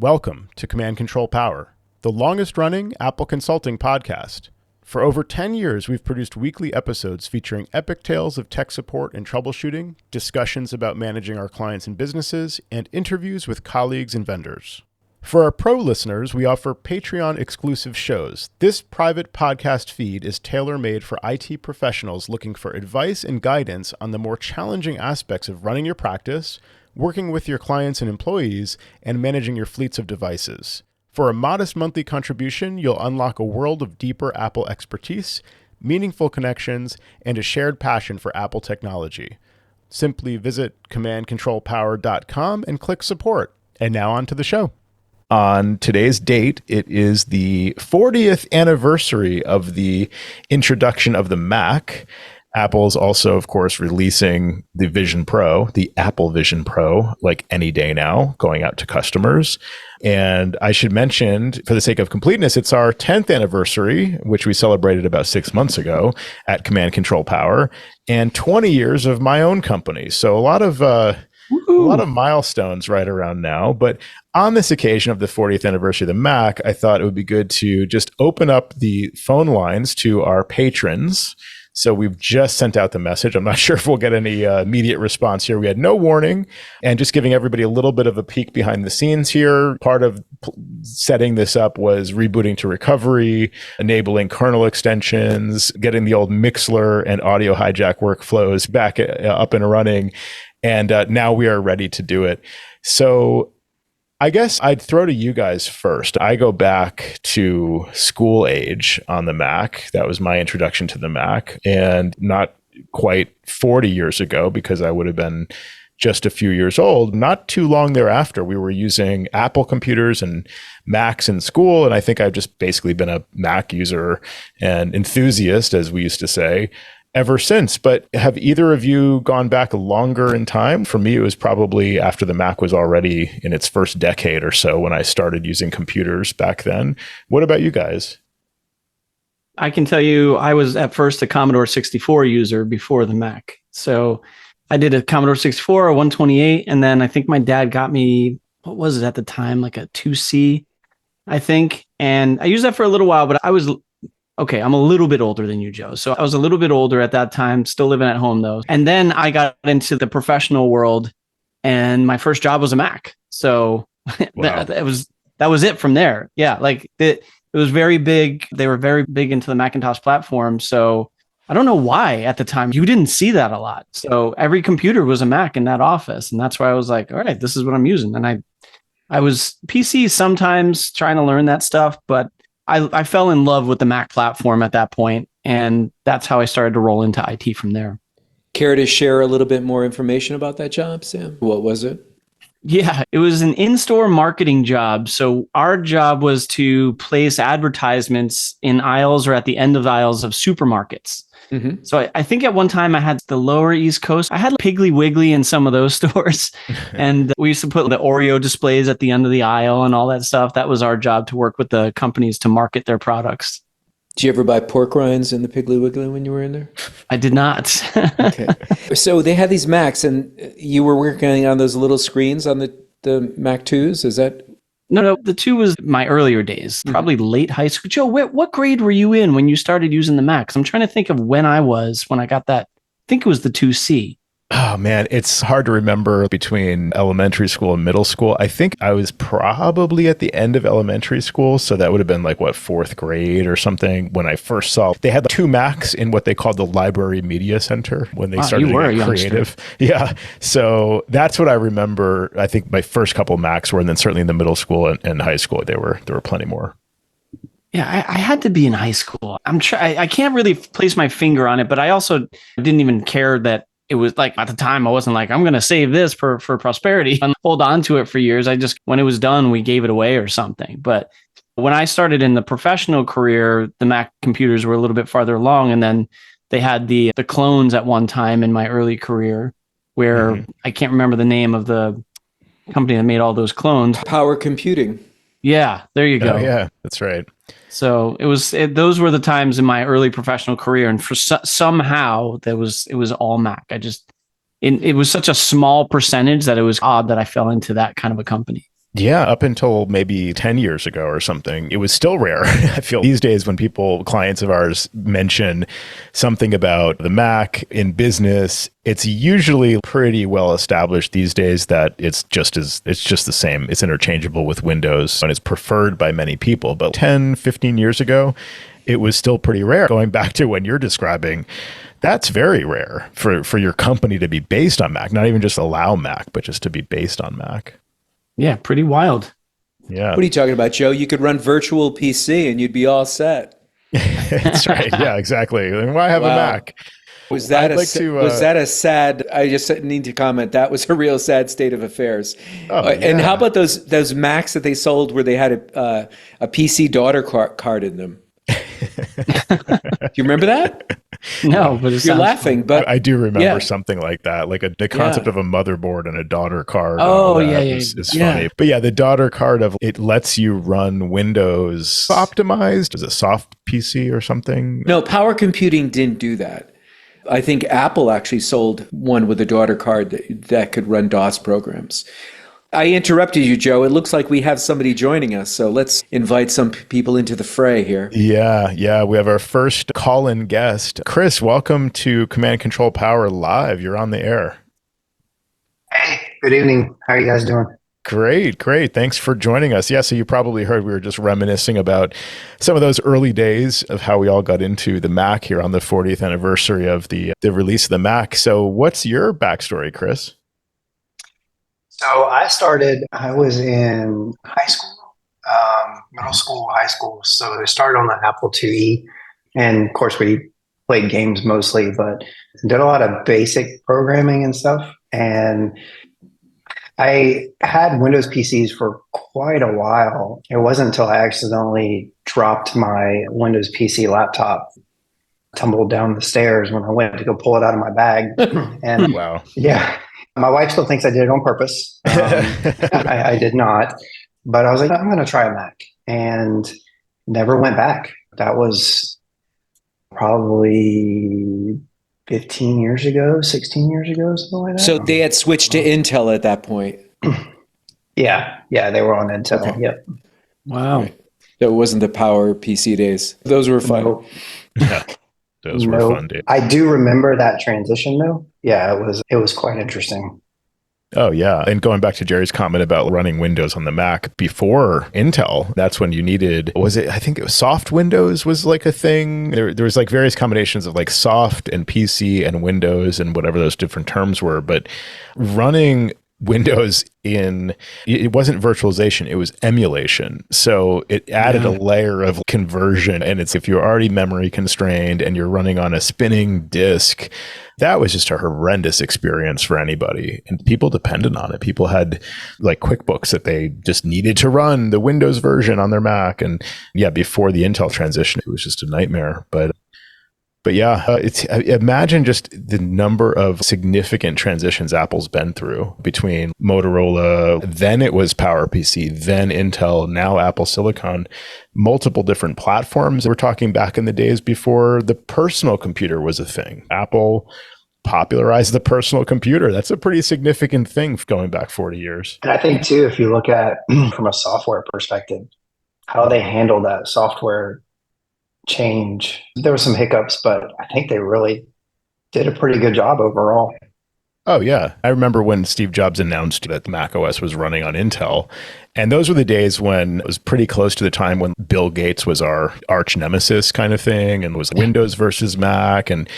Welcome to Command Control Power, the longest-running Apple consulting podcast. For over 10 years, we've produced weekly episodes featuring epic tales of tech support and troubleshooting, discussions about managing our clients and businesses, and interviews with colleagues and vendors. For our pro listeners, we offer Patreon-exclusive shows. This private podcast feed is tailor-made for IT professionals looking for advice and guidance on the more challenging aspects of running your practice, working with your clients and employees, and managing your fleets of devices. For a modest monthly contribution, you'll unlock a world of deeper Apple expertise, meaningful connections, and a shared passion for Apple technology. Simply visit commandcontrolpower.com and click support. And now on to the show. On today's date, it is the 40th anniversary of the introduction of the Mac. Apple's also, of course, releasing the Vision Pro, the Apple Vision Pro, like any day now, going out to customers. And I should mention, for the sake of completeness, it's our 10th anniversary, which we celebrated about 6 months ago at Command Control Power, and 20 years of my own company. So a lot of milestones right around now. But on this occasion of the 40th anniversary of the Mac, I thought it would be good to just open up the phone lines to our patrons. So we've just sent out the message. I'm not sure if we'll get any immediate response here. We had no warning, and just giving everybody a little bit of a peek behind the scenes here. Part of setting this up was rebooting to recovery, enabling kernel extensions, getting the old Mixler and audio hijack workflows back up and running. And now we are ready to do it. So I guess I'd throw to you guys first. I go back to school age on the Mac. That was my introduction to the Mac, and not quite 40 years ago, because I would have been just a few years old. Not too long thereafter, we were using Apple computers and Macs in school. And I think I've just basically been a Mac user and enthusiast, as we used to say, ever since. But have either of you gone back longer in time? For me, it was probably after the Mac was already in its first decade or so when I started using computers back then. What about you guys? I can tell you, I was at first a Commodore 64 user before the Mac. So I did a Commodore 64, a 128, and then I think my dad got me, what was it at the time, like a 2C, I think. And I used that for a little while, but okay, I'm a little bit older than you, Joe. So I was a little bit older at that time, still living at home though. And then I got into the professional world, and my first job was a Mac. So wow. that was it from there. Yeah, like it was very big. They were very big into the Macintosh platform. So I don't know why at the time you didn't see that a lot. So every computer was a Mac in that office. And that's why I was like, all right, this is what I'm using. And I was PC sometimes trying to learn that stuff, but I fell in love with the Mac platform at that point, and that's how I started to roll into IT from there. Care to share a little bit more information about that job, Sam? What was it? Yeah, it was an in-store marketing job. So our job was to place advertisements in aisles or at the end of the aisles of supermarkets. Mm-hmm. So I think at one time I had the lower East Coast. I had Piggly Wiggly in some of those stores. And we used to put the Oreo displays at the end of the aisle and all that stuff. That was our job, to work with the companies to market their products. Did you ever buy pork rinds in the Piggly Wiggly when you were in there? I did not. Okay. So they had these Macs, and you were working on those little screens on the Mac 2s? Is that... No, the 2 was my earlier days, probably late high school. Joe, what grade were you in when you started using the Mac? 'Cause I'm trying to think of when I got that. I think it was the 2C. Oh, man, it's hard to remember between elementary school and middle school. I think I was probably at the end of elementary school. So that would have been like, fourth grade or something when I first saw. They had 2 Macs in what they called the Library Media Center when they started to get creative. Yeah. So that's what I remember. I think my first couple of Macs were, and then certainly in the middle school and high school, there were plenty more. Yeah, I had to be in high school. I can't really place my finger on it, but I also didn't even care that it was like, at the time, I wasn't like, I'm going to save this for prosperity and hold on to it for years. When it was done, we gave it away or something. But when I started in the professional career, the Mac computers were a little bit farther along. And then they had the clones at one time in my early career, where I can't remember the name of the company that made all those clones. Power Computing. Yeah, there you go. Oh, yeah, that's right. So those were the times in my early professional career, and for somehow it was all Mac. It was such a small percentage that it was odd that I fell into that kind of a company. Yeah, up until maybe 10 years ago or something, it was still rare. I feel these days when clients of ours mention something about the Mac in business, it's usually pretty well established these days that it's just the same. It's interchangeable with Windows and it's preferred by many people. But 10, 15 years ago, it was still pretty rare. Going back to when you're describing, that's very rare for your company to be based on Mac, not even just allow Mac, but just to be based on Mac. Yeah, pretty wild. Yeah. What are you talking about, Joe? You could run virtual PC and you'd be all set. That's right. Yeah, exactly. And why have a Mac? Was that a sad? I just need to comment. That was a real sad state of affairs. Oh, yeah. And how about those Macs that they sold where they had a PC daughter card in them? Do you remember that? No, but you're laughing. But I do remember something like that, like the concept of a motherboard and a daughter card. Is funny. But yeah, the daughter card of it lets you run Windows optimized as a soft PC or something. No, Power Computing didn't do that. I think Apple actually sold one with a daughter card that could run DOS programs. I interrupted you, Joe. It looks like we have somebody joining us, so let's invite some people into the fray here. Yeah. We have our first call-in guest. Chris, welcome to Command and Control Power Live. You're on the air. Hey, good evening. How are you guys doing? Great. Thanks for joining us. Yeah, so you probably heard we were just reminiscing about some of those early days of how we all got into the Mac here on the 40th anniversary of the release of the Mac. So what's your backstory, Chris? So I was in high school, middle school, high school. So I started on the Apple IIe. And of course, we played games mostly, but did a lot of basic programming and stuff. And I had Windows PCs for quite a while. It wasn't until I accidentally dropped my Windows PC laptop, tumbled down the stairs when I went to go pull it out of my bag. And wow. Yeah. My wife still thinks I did it on purpose. I did not. But I was like, I'm going to try a Mac. And never went back. That was probably 15 years ago, 16 years ago, something like that. So they had switched to Intel at that point. Yeah, they were on Intel. Okay. Yep. Wow. Right. That wasn't the Power PC days. Those were fun. No. Yeah, those were fun days. I do remember that transition though. Yeah, it was quite interesting. Oh, yeah. And going back to Jerry's comment about running Windows on the Mac before Intel, that's when you needed, I think it was soft Windows was like a thing. There was like various combinations of like soft and PC and Windows and whatever those different terms were. But running Windows it wasn't virtualization, it was emulation. So it added a layer of conversion. And if you're already memory constrained and you're running on a spinning disk, that was just a horrendous experience for anybody. And people depended on it. People had like QuickBooks that they just needed to run the Windows version on their Mac. And yeah, before the Intel transition, it was just a nightmare. But yeah, imagine just the number of significant transitions Apple's been through between Motorola, then it was PowerPC, then Intel, now Apple Silicon, multiple different platforms. We're talking back in the days before the personal computer was a thing. Apple popularized the personal computer. That's a pretty significant thing going back 40 years. And I think too, if you look at from a software perspective, how they handle that software change. There were some hiccups, but I think they really did a pretty good job overall. Oh, yeah. I remember when Steve Jobs announced that Mac OS was running on Intel. And those were the days when it was pretty close to the time when Bill Gates was our arch nemesis kind of thing, and was Windows versus Mac, and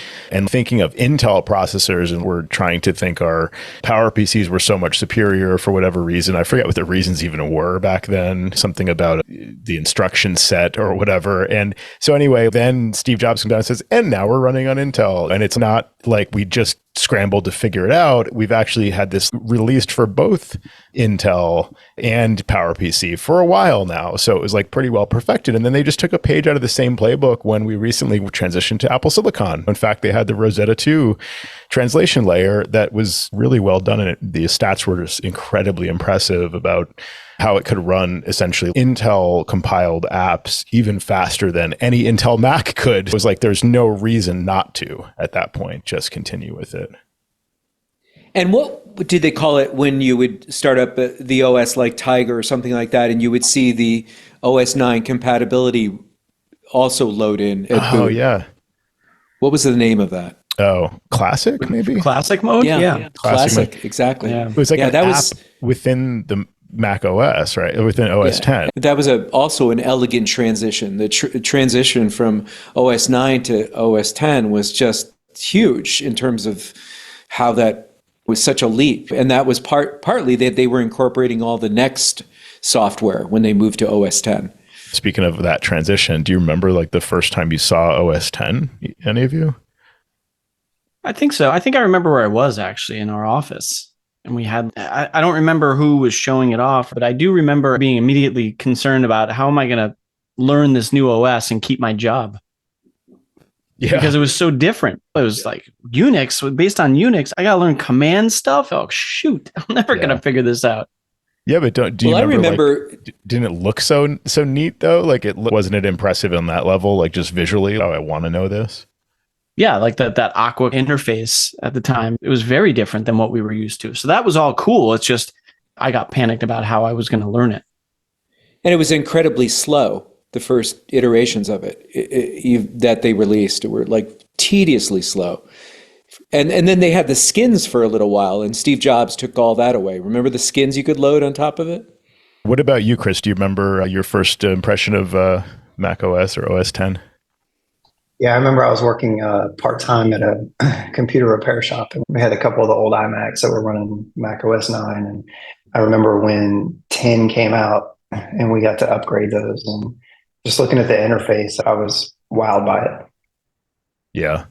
thinking of Intel processors, and we're trying to think our Power PCs were so much superior for whatever reason. I forget what the reasons even were back then, something about the instruction set or whatever. And so anyway, then Steve Jobs comes down and says, and now we're running on Intel. And it's not like we just scrambled to figure it out. We've actually had this released for both Intel and PowerPC for a while now. So it was like pretty well perfected. And then they just took a page out of the same playbook when we recently transitioned to Apple Silicon. In fact, they had the Rosetta 2 translation layer that was really well done. And the stats were just incredibly impressive about how it could run essentially Intel compiled apps even faster than any Intel Mac could. It was like there's no reason not to at that point just continue with it. And what did they call it when you would start up the OS like Tiger or something like that, and you would see the OS 9 compatibility also load in at boot? Oh, yeah. What was the name of that? Oh, Classic, maybe? Classic mode? Yeah. Classic, exactly. Yeah. It was like an app within the Mac OS, right? Within OS 10. That was also an elegant transition. The transition from OS 9 to OS 10 was just huge in terms of how that was such a leap. And that was partly that they were incorporating all the next software when they moved to OS 10. Speaking of that transition, do you remember like the first time you saw OS 10? Any of you? I think so. I think I remember where I was actually in our office. And we had, I don't remember who was showing it off, but I do remember being immediately concerned about how am I going to learn this new OS and keep my job? Yeah. Because it was so different. It was like Unix, based on Unix, I got to learn command stuff. Oh, shoot. I'm never going to figure this out. Yeah, but do you remember like, didn't it look so neat though? Like wasn't it impressive on that level? Like just visually, oh, I want to know this. Yeah, like that Aqua interface at the time, it was very different than what we were used to. So that was all cool. It's just I got panicked about how I was going to learn it. And it was incredibly slow. The first iterations of it that they released were like tediously slow. And then they had the skins for a little while, and Steve Jobs took all that away. Remember the skins you could load on top of it? What about you, Chris? Do you remember your first impression of Mac OS or OS 10? Yeah, I remember I was working part-time at a computer repair shop, and we had a couple of the old iMacs that were running Mac OS 9. And I remember when 10 came out and we got to upgrade those. And just looking at the interface, I was wowed by it. Yeah.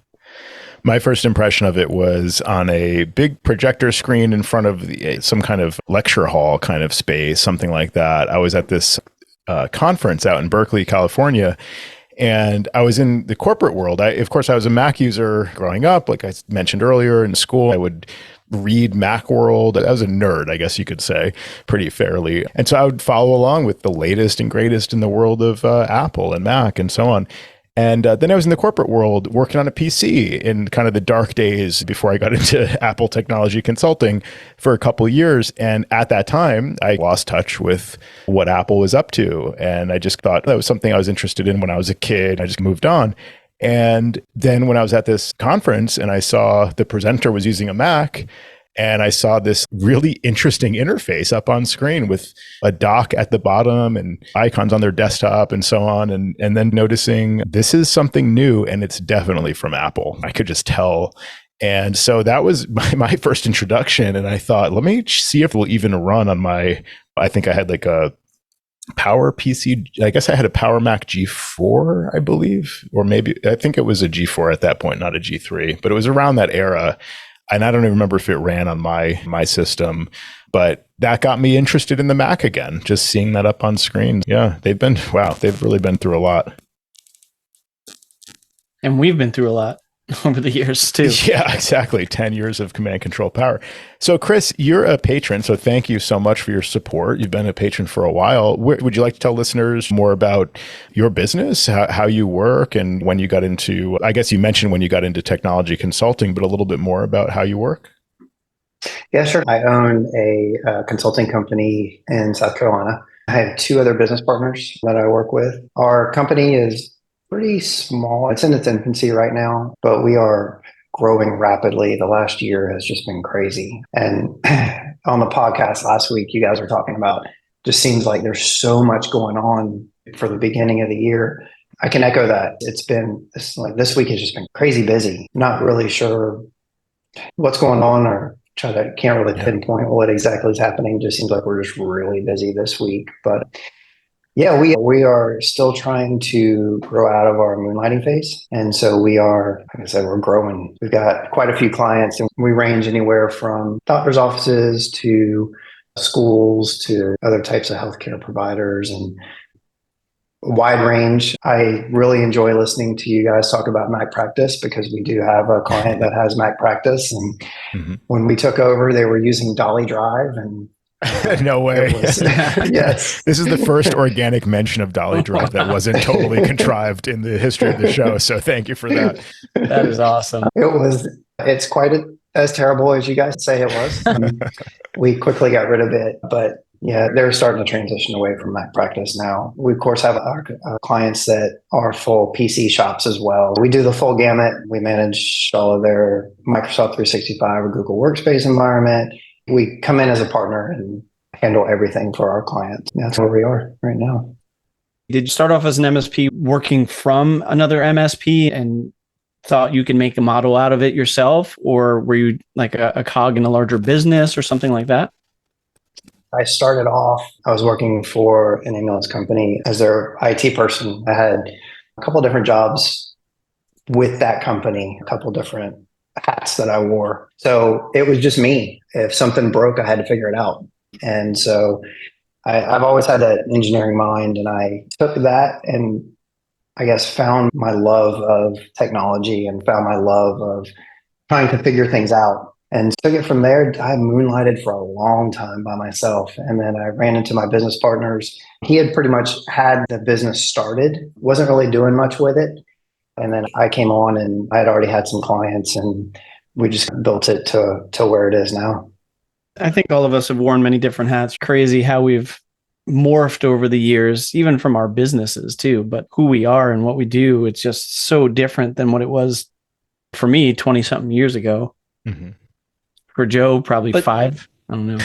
My first impression of it was on a big projector screen in front of some kind of lecture hall kind of space, something like that. I was at this conference out in Berkeley, California, and I was in the corporate world. Of course, I was a Mac user growing up. Like I mentioned earlier, in school, I would read Macworld. I was a nerd, I guess you could say, pretty fairly. And so I would follow along with the latest and greatest in the world of Apple and Mac and so on. And then I was in the corporate world working on a PC in kind of the dark days before I got into Apple technology consulting for a couple of years. And at that time, I lost touch with what Apple was up to. And I just thought that was something I was interested in when I was a kid. I just moved on. And then when I was at this conference and I saw the presenter was using a Mac, and I saw this really interesting interface up on screen with a dock at the bottom and icons on their desktop and so on. And then noticing this is something new and it's definitely from Apple. I could just tell. And so that was my first introduction. And I thought, let me see if it will even run on I think I had like a Power PC. I guess I had a Power Mac G4, I believe, or maybe I think it was a G4 at that point, not a G3, but it was around that era. And I don't even remember if it ran on my system, but that got me interested in the Mac again, just seeing that up on screen. Yeah, they've really been through a lot. And we've been through a lot over the years too. Yeah, exactly. 10 years of command control power. So Chris, you're a patron, so thank you so much for your support. You've been a patron for a while. Would you like to tell listeners more about your business, how you work, and when you got into, I guess you mentioned when you got into technology consulting, but a little bit more about how you work? Yeah, sure. I own a consulting company in South Carolina. I have two other business partners that I work with. Our company is pretty small. It's in its infancy right now, but we are growing rapidly. The last year has just been crazy. And on the podcast last week, you guys were talking about, just seems like there's so much going on for the beginning of the year. I can echo that. This week has just been crazy busy. Not really sure what's going on or can't really pinpoint what exactly is happening. It just seems like we're just really busy this week. But yeah, we are still trying to grow out of our moonlighting phase. And so we are, like I said, we're growing. We've got quite a few clients, and we range anywhere from doctors' offices to schools to other types of healthcare providers, and a wide range. I really enjoy listening to you guys talk about Mac Practice because we do have a client that has Mac Practice. And when we took over, they were using Dolly Drive, and no way. Yes. This is the first organic mention of Dolly Drive that wasn't totally contrived in the history of the show. So thank you for that. That is awesome. It's quite as terrible as you guys say it was. We quickly got rid of it, but yeah, they're starting to transition away from Mac practice now. We, of course, have our clients that are full PC shops as well. We do the full gamut. We manage all of their Microsoft 365 or Google Workspace environment. We come in as a partner and handle everything for our clients. That's where we are right now. Did you start off as an MSP working from another MSP and thought you could make a model out of it yourself? Or were you like a cog in a larger business or something like that? I started off, I was working for an ambulance company as their IT person. I had a couple different jobs with that company, a couple different hats that I wore. So it was just me. If something broke, I had to figure it out. And so I've always had an engineering mind, and I took that and I guess found my love of technology and found my love of trying to figure things out. And took it from there. I moonlighted for a long time by myself. And then I ran into my business partners. He had pretty much had the business started, wasn't really doing much with it. And then I came on and I had already had some clients, and we just built it to where it is now. I think all of us have worn many different hats. Crazy how we've morphed over the years, even from our businesses too. But who we are and what we do, it's just so different than what it was for me 20 something years ago. Mm-hmm. For Joe, probably 5. I don't know.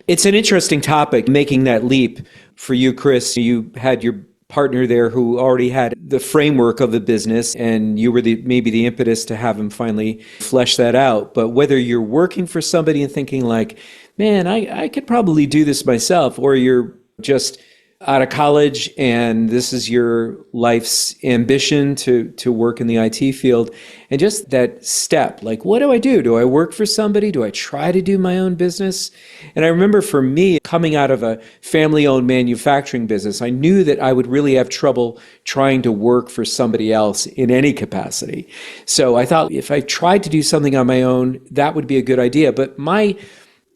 It's an interesting topic, making that leap for you, Chris. You had your partner there who already had the framework of the business, and you were maybe the impetus to have him finally flesh that out. But whether you're working for somebody and thinking like, man, I could probably do this myself, or you're just out of college and this is your life's ambition to work in the IT field, and just that step, like, what do I do? Do I work for somebody? Do I try to do my own business? And I remember for me, coming out of a family-owned manufacturing business, I knew that I would really have trouble trying to work for somebody else in any capacity. So I thought if I tried to do something on my own, that would be a good idea. But my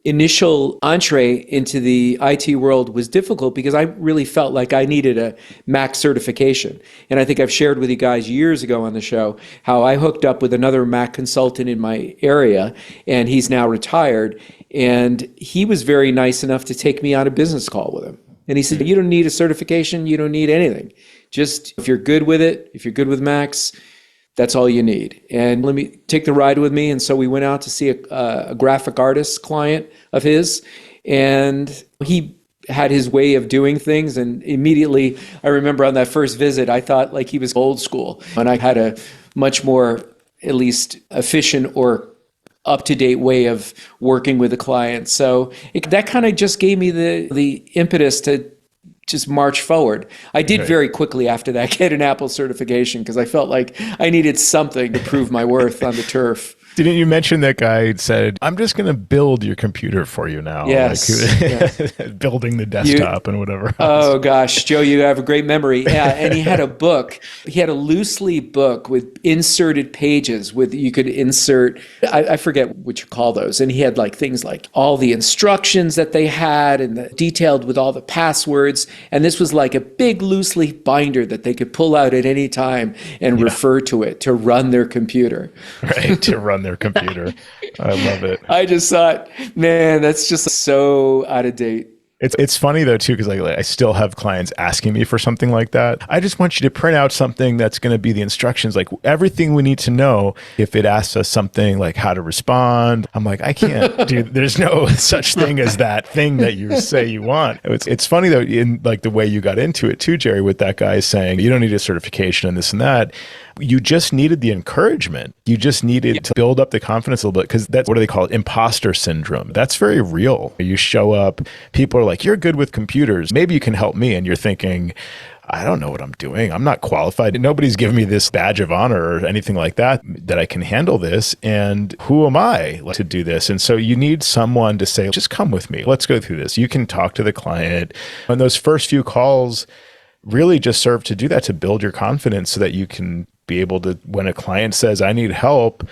initial entree into the IT world was difficult because I really felt like I needed a Mac certification. And I think I've shared with you guys years ago on the show how I hooked up with another Mac consultant in my area, and he's now retired. And he was very nice enough to take me on a business call with him. And he said, you don't need a certification, you don't need anything. Just if you're good with it, if you're good with Macs, that's all you need. And let me take the ride with me. And so we went out to see a graphic artist client of his, and he had his way of doing things. And immediately, I remember on that first visit, I thought like he was old school. And I had a much more, at least, efficient or up-to-date way of working with the client. So that kind of just gave me the impetus to just march forward. I did very quickly after that get an Apple certification because I felt like I needed something to prove my worth on the turf. Didn't you mention that guy said, I'm just going to build your computer for you now? Yes. Like, building the desktop and whatever else. Oh, gosh, Joe, you have a great memory. Yeah, and he had a book. He had a loose leaf book with inserted pages with you could insert, I forget what you call those. And he had like things like all the instructions that they had and detailed with all the passwords. And this was like a big loose leaf binder that they could pull out at any time and refer to it to run their computer. Right, to run their computer. I love it. I just thought, man, that's just so out of date. It's funny though too, because I still have clients asking me for something like that. I just want you to print out something that's going to be the instructions, like everything we need to know. If it asks us something like how to respond, I'm like, I can't, dude. There's no such thing as that thing that you say you want. It's funny though, in like the way you got into it too, Jerry, with that guy saying you don't need a certification and this and that. You just needed the encouragement. You just needed to build up the confidence a little bit, because that's, what do they call it? Imposter syndrome. That's very real. You show up, people are like, you're good with computers. Maybe you can help me. And you're thinking, I don't know what I'm doing. I'm not qualified. Nobody's given me this badge of honor or anything like that I can handle this. And who am I to do this? And so you need someone to say, just come with me. Let's go through this. You can talk to the client. And those first few calls really just serve to do that, to build your confidence so that you can be able to, when a client says, I need help,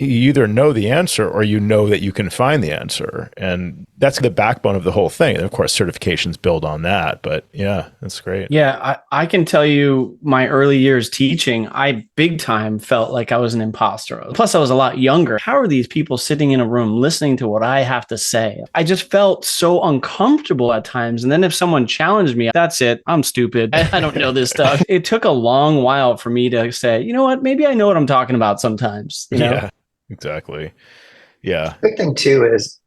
you either know the answer or you know that you can find the answer. And that's the backbone of the whole thing. And of course, certifications build on that. But yeah, that's great. Yeah, I can tell you my early years teaching, I big time felt like I was an imposter. Plus, I was a lot younger. How are these people sitting in a room listening to what I have to say? I just felt so uncomfortable at times. And then if someone challenged me, that's it. I'm stupid. I don't know this stuff. It took a long while for me to say, you know what, maybe I know what I'm talking about sometimes. You know? Yeah, exactly. Yeah. Big thing too is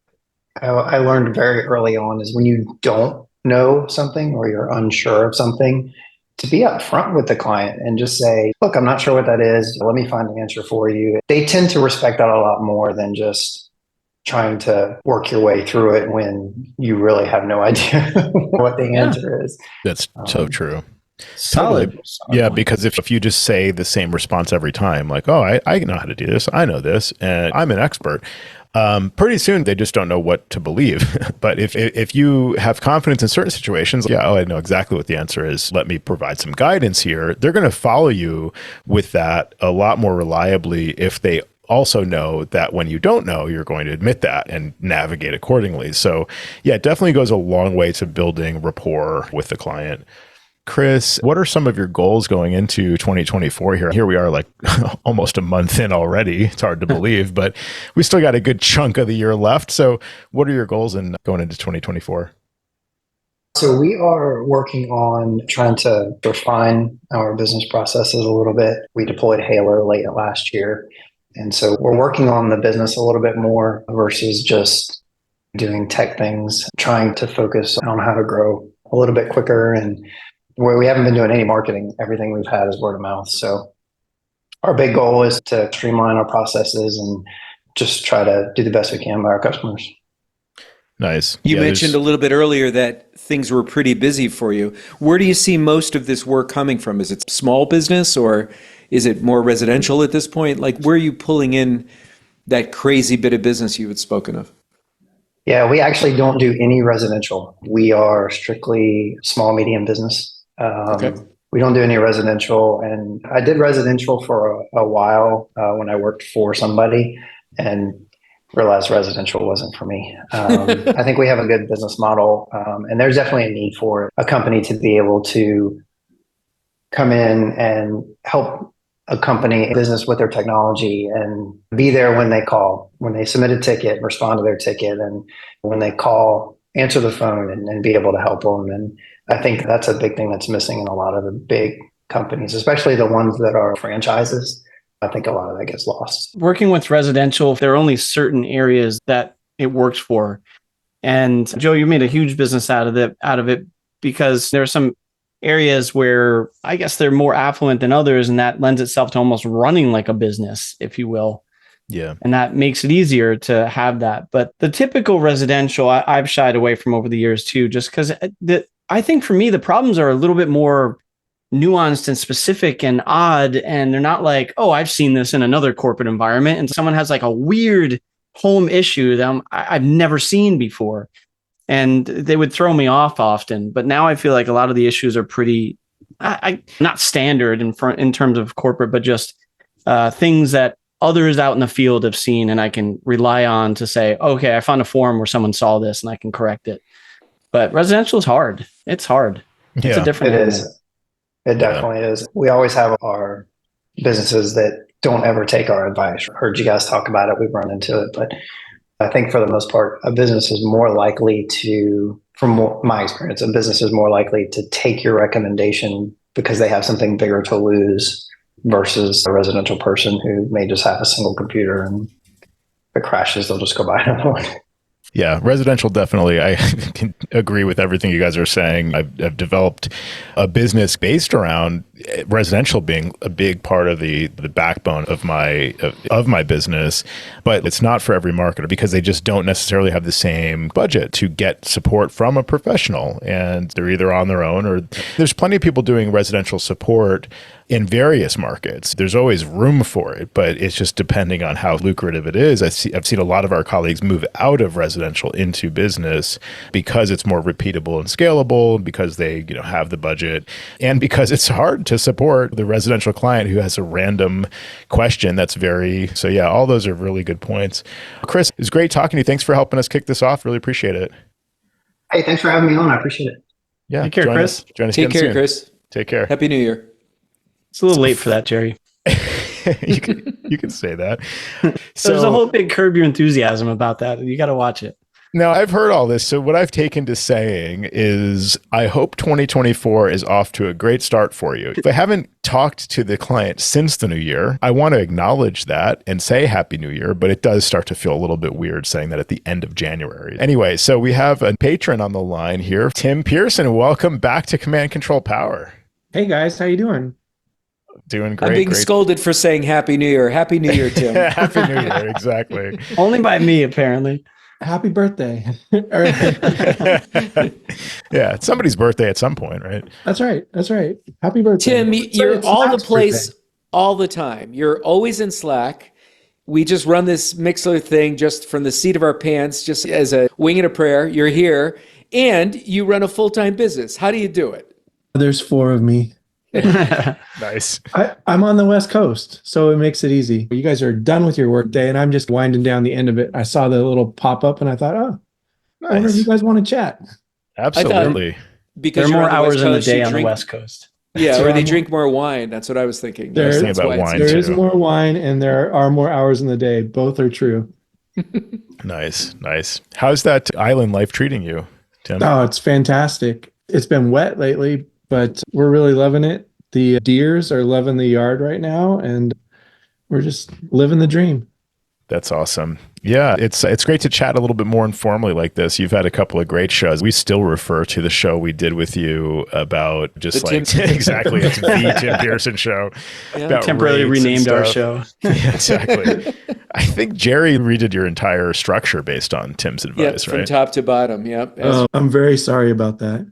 I learned very early on is when you don't know something or you're unsure of something, to be upfront with the client and just say, look, I'm not sure what that is. Let me find the answer for you. They tend to respect that a lot more than just trying to work your way through it when you really have no idea what the answer is. That's so true. Solid. Totally. Yeah, because if you just say the same response every time, like, oh, I know how to do this, I know this, and I'm an expert, pretty soon they just don't know what to believe. But if you have confidence in certain situations, yeah, oh, I know exactly what the answer is, let me provide some guidance here, they're going to follow you with that a lot more reliably if they also know that when you don't know, you're going to admit that and navigate accordingly. So yeah, it definitely goes a long way to building rapport with the client. Chris, what are some of your goals going into 2024 here? Here we are like almost a month in already. It's hard to believe, but we still got a good chunk of the year left. So what are your goals in going into 2024? So we are working on trying to refine our business processes a little bit. We deployed Halo late last year. And so we're working on the business a little bit more versus just doing tech things, trying to focus on how to grow a little bit quicker. And where we haven't been doing any marketing, everything we've had is word of mouth. So our big goal is to streamline our processes and just try to do the best we can by our customers. Nice. You mentioned a little bit earlier that things were pretty busy for you. Where do you see most of this work coming from? Is it small business or is it more residential at this point? Like, where are you pulling in that crazy bit of business you had spoken of? Yeah, we actually don't do any residential. We are strictly small, medium business. Okay. We don't do any residential. And I did residential for a while when I worked for somebody and realized residential wasn't for me. I think we have a good business model, and there's definitely a need for a company to be able to come in and help a company, a business with their technology and be there when they call, when they submit a ticket, respond to their ticket, and when they call, answer the phone and be able to help them. And I think that's a big thing that's missing in a lot of the big companies, especially the ones that are franchises. I think a lot of that gets lost. Working with residential, there are only certain areas that it works for. And Joe, you made a huge business out of it because there are some areas where I guess they're more affluent than others, and that lends itself to almost running like a business, if you will. Yeah. And that makes it easier to have that. But the typical residential, I've shied away from over the years too, just because I think for me, the problems are a little bit more nuanced and specific and odd. And they're not like, oh, I've seen this in another corporate environment. And someone has like a weird home issue that I've never seen before. And they would throw me off often. But now I feel like a lot of the issues are pretty, not standard in terms of corporate, but just things that others out in the field have seen. And I can rely on to say, okay, I found a forum where someone saw this and I can correct it. But residential is hard. It's hard. It's a different It is. It definitely is. We always have our businesses that don't ever take our advice. Heard you guys talk about it. We've run into it. But I think for the most part, a business is more likely to, from my experience, a business is more likely to take your recommendation because they have something bigger to lose versus a residential person who may just have a single computer and if it crashes, they'll just go buy another one. Yeah, residential, definitely. I can agree with everything you guys are saying. I've developed a business based around residential being a big part of the backbone of my business, but it's not for every marketer because they just don't necessarily have the same budget to get support from a professional, and they're either on their own or there's plenty of people doing residential support in various markets. There's always room for it, but it's just depending on how lucrative it is. I've seen a lot of our colleagues move out of residential into business because it's more repeatable and scalable, because they have the budget, and because it's hard to support the residential client who has a random question that's so yeah, all those are really good points. Chris, it was great talking to you. Thanks for helping us kick this off. Really appreciate it. Hey, thanks for having me on. I appreciate it. Yeah. Take care, Chris. Join us Take again care, soon. Chris. Take care. Happy New Year. It's a little late for that, Jerry. you can say that. There's a whole big Curb Your Enthusiasm about that. You got to watch it. Now, I've heard all this. So what I've taken to saying is I hope 2024 is off to a great start for you. If I haven't talked to the client since the new year, I want to acknowledge that and say Happy New Year, but it does start to feel a little bit weird saying that at the end of January. Anyway, so we have a patron on the line here, Tim Pearson. Welcome back to Command Control Power. Hey guys, how you doing? Doing great. I'm being scolded for saying Happy New Year. Happy New Year, Tim. Happy New Year, exactly. Only by me, apparently. Happy birthday. Yeah, it's somebody's birthday at some point, right? That's right. Happy birthday. Tim, you're It's all the Matt's place birthday. all the time. You're always in Slack. We just run this Mixler thing just from the seat of our pants, just as a wing and a prayer. You're here and you run a full-time business. How do you do it? There's 4 of me. Nice. I'm on the West Coast, so it makes it easy. You guys are done with your workday, and I'm just winding down the end of it. I saw the little pop up, and I thought, I wonder if you guys want to chat. Absolutely. Because There are you're more on the West hours in the Coast, day you on the drink- West Coast. Yeah, So or they I'm- drink more wine. That's what I was thinking. There- That's Thinking about why it's- wine, There is too. more wine, and there are more hours in the day. Both are true. Nice. How's that island life treating you, Tim? Oh, it's fantastic. It's been wet lately, but we're really loving it. The deers are loving the yard right now, and we're just living the dream. That's awesome. Yeah, it's great to chat a little bit more informally like this. You've had a couple of great shows. We still refer to the show we did with you about just The like Tim- exactly it's the Tim Pearson show. Yeah. about Temporarily rates and renamed our stuff. show. Yeah, exactly. I think Jerry redid your entire structure based on Tim's Yeah, advice, from right? top to bottom. Yep. I'm very sorry about that.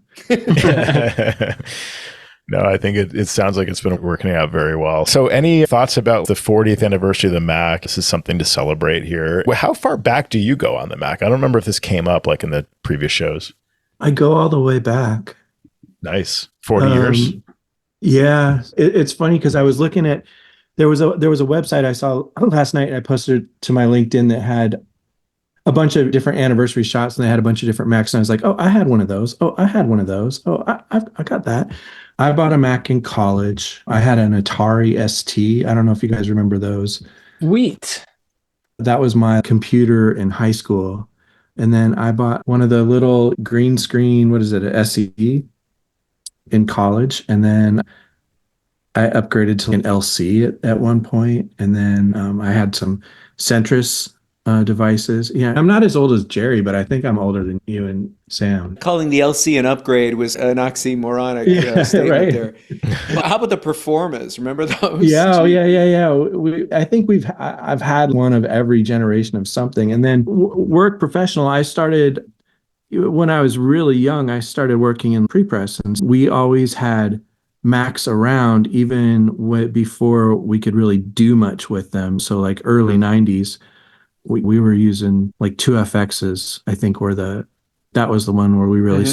No, I think it sounds like it's been working out very well. So any thoughts about the 40th anniversary of the Mac? This is something to celebrate here. How far back do you go on the Mac? I don't remember if this came up like in the previous shows. I go all the way back. Nice. 40 years. Yeah, it's funny because I was looking at there was a website I saw last night, and I posted it to my LinkedIn that had a bunch of different anniversary shots, and they had a bunch of different Macs, and I was like, oh, I had one of those. Oh, I had one of those. Oh, I got that. I bought a Mac in college. I had an Atari ST. I don't know if you guys remember those. Sweet. That was my computer in high school. And then I bought one of the little green screen, what is it, a SE in college. And then I upgraded to an LC at one point. And then I had some Centrus devices. Yeah, I'm not as old as Jerry, but I think I'm older than you and Sam. Calling the LC an upgrade was an oxymoronic Yeah, statement right. there. Well, how about the Performas? Remember those? Yeah, yeah. I think I've had one of every generation of something. And then work professional, I started when I was really young. I started working in pre-press, and we always had Macs around even before we could really do much with them. So like early 90s, we were using like 2FXs, I think that was the one where we really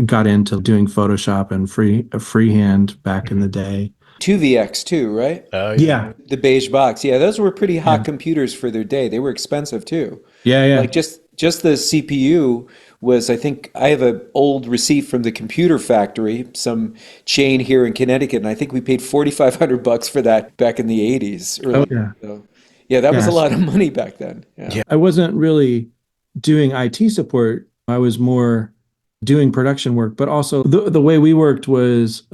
got into doing Photoshop and freehand back in the day. 2VX too, right? Yeah. The beige box. Yeah, those were pretty hot computers for their day. They were expensive too. Yeah. Like just the CPU was, I think I have an old receipt from the Computer Factory, some chain here in Connecticut, and I think we paid $4,500 for that back in the 80s. Oh, yeah. So, yeah, that was a lot of money back then. Yeah. I wasn't really doing IT support. I was more doing production work, but also the way we worked was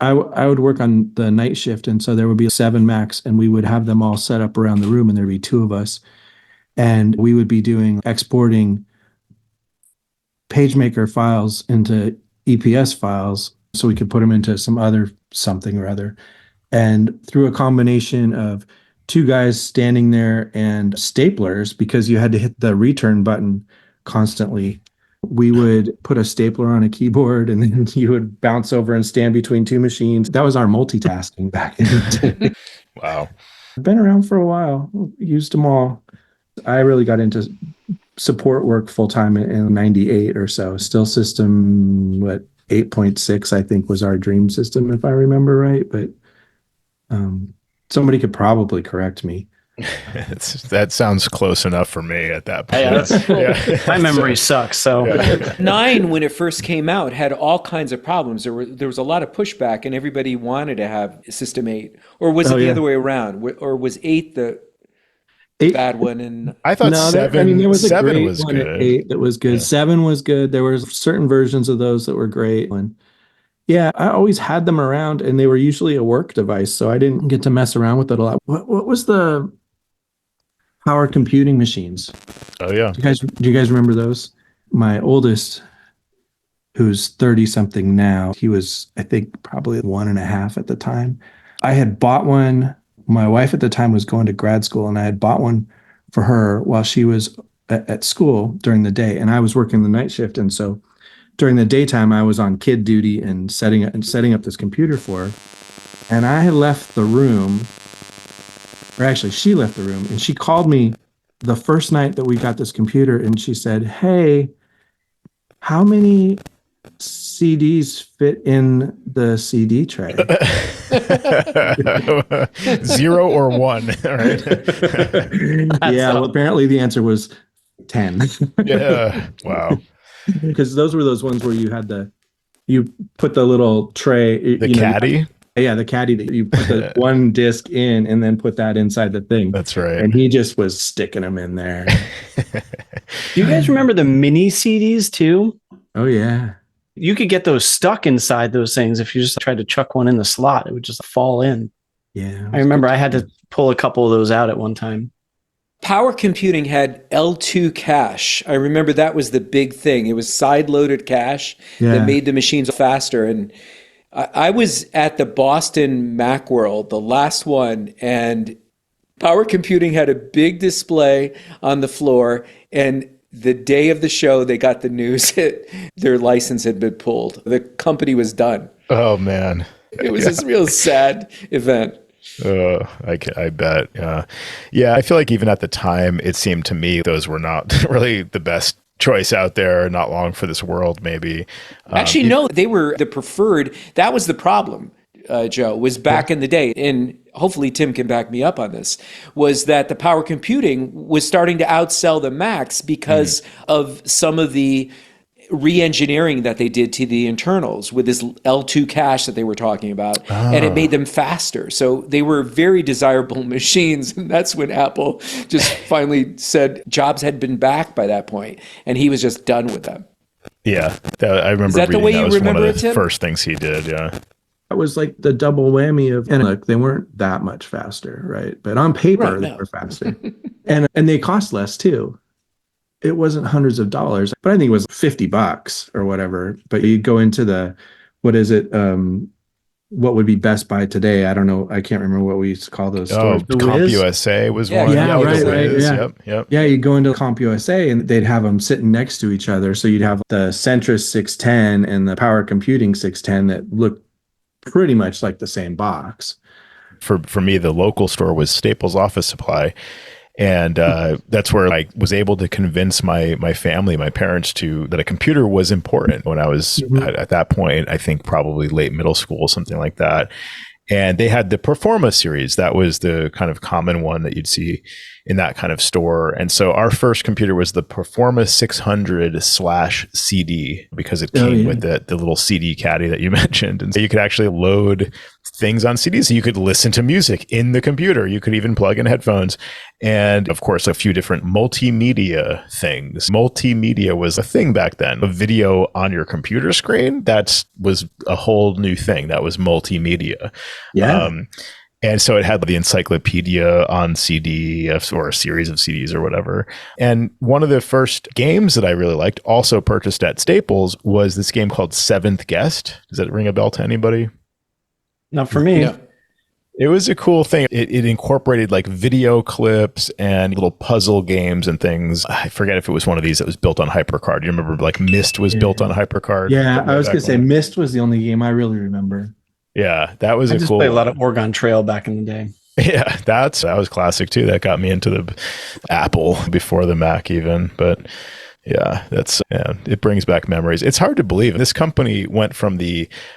I would work on the night shift. And so there would be 7 Macs, and we would have them all set up around the room, and there'd be 2 of us. And we would be exporting PageMaker files into EPS files so we could put them into some other something or other. And through a combination of 2 guys standing there and staplers, because you had to hit the return button constantly, we would put a stapler on a keyboard, and then you would bounce over and stand between 2 machines. That was our multitasking back in the day. Wow. I've been around for a while, used them all. I really got into support work full time in 98 or so. Still system, 8.6, I think, was our dream system, if I remember right. But somebody could probably correct me. That sounds close enough for me at that point. Yeah, my memory sucks. So 9, when it first came out, had all kinds of problems. There was a lot of pushback, and everybody wanted to have System 8. Or was it the other way around? Or was 8 the bad one? And I thought 7. There was a 7 great was one good. at 8 that was good. Yeah. 7 was good. There were certain versions of those that were great. And yeah, I always had them around, and they were usually a work device, so I didn't get to mess around with it a lot. What was the power computing machines? Oh yeah. Do you guys remember those? My oldest, who's 30 something now, he was, I think, probably 1.5 at the time. I had bought one. My wife at the time was going to grad school, and I had bought one for her while she was at school during the day, and I was working the night shift. And so during the daytime, I was on kid duty and setting up this computer for her. And I had left the room, or actually she left the room, and she called me the first night that we got this computer, and she said, "Hey, how many CDs fit in the CD tray?" 0 or 1, right? Yeah, well, apparently the answer was 10. Yeah. Wow. Because those were those ones where you put the little tray, The caddy? Yeah, the caddy that you put the one disc in and then put that inside the thing. That's right. And he just was sticking them in there. do you guys remember the mini CDs too? Oh yeah. You could get those stuck inside those things if you just tried to chuck one in the slot. It would just fall in. Yeah. I remember I had to pull a couple of those out at one time. power computing had L2 cache. I remember that was the big thing. It was side-loaded cache that made the machines faster. And I was at the Boston Macworld, the last one, and power computing had a big display on the floor. And the day of the show, they got the news that their license had been pulled. The company was done. Oh, man. It was this real sad event. I bet. Yeah, I feel like even at the time, it seemed to me those were not really the best choice out there, not long for this world, maybe. Actually, no, they were the preferred. That was the problem, Joe, was back in the day, and hopefully Tim can back me up on this, was that the power computing was starting to outsell the Macs because of some of the re-engineering that they did to the internals with this L2 cache that they were talking about, and it made them faster. So they were very desirable machines, and that's when Apple just finally said Jobs had been back by that point, and he was just done with them. Yeah, I remember. Is that the way you remember one it, of the Tim? first things he did. Yeah, that was like the double whammy of, and look, they weren't that much faster, right? But on paper, they were faster, and they cost less too. It wasn't hundreds of dollars, but I think it was $50 or whatever. But you go into the, what is it? What would be Best Buy today? I don't know. I can't remember what we used to call those stores. CompUSA was one. Yeah, right. Yep. Yeah, you go into CompUSA and they'd have them sitting next to each other. So you'd have the Centrus 610 and the Power Computing 610 that looked pretty much like the same box. For me, the local store was Staples Office Supply. And that's where I was able to convince my family, my parents, that a computer was important when I was at that point, I think probably late middle school, something like that. And they had the Performa series. That was the kind of common one that you'd see in that kind of store. And so our first computer was the Performa 600/CD because it came with the little CD caddy that you mentioned. And so you could actually load things on CDs. So you could listen to music in the computer. You could even plug in headphones. And of course, a few different multimedia things. Multimedia was a thing back then. A video on your computer screen, that was a whole new thing. That was multimedia. Yeah. And so it had the encyclopedia on CD or a series of CDs or whatever. And one of the first games that I really liked, also purchased at Staples, was this game called Seventh Guest. Does that ring a bell to anybody? Not for me. No. It was a cool thing. It incorporated like video clips and little puzzle games and things. I forget if it was one of these that was built on HyperCard. You remember like Myst was built on HyperCard? Yeah, I was going to say Myst was the only game I really remember. Yeah, that was I just played a lot of Oregon Trail back in the day. Yeah, that was classic too. That got me into the Apple before the Mac even. But Yeah, it brings back memories. It's hard to believe. This company went from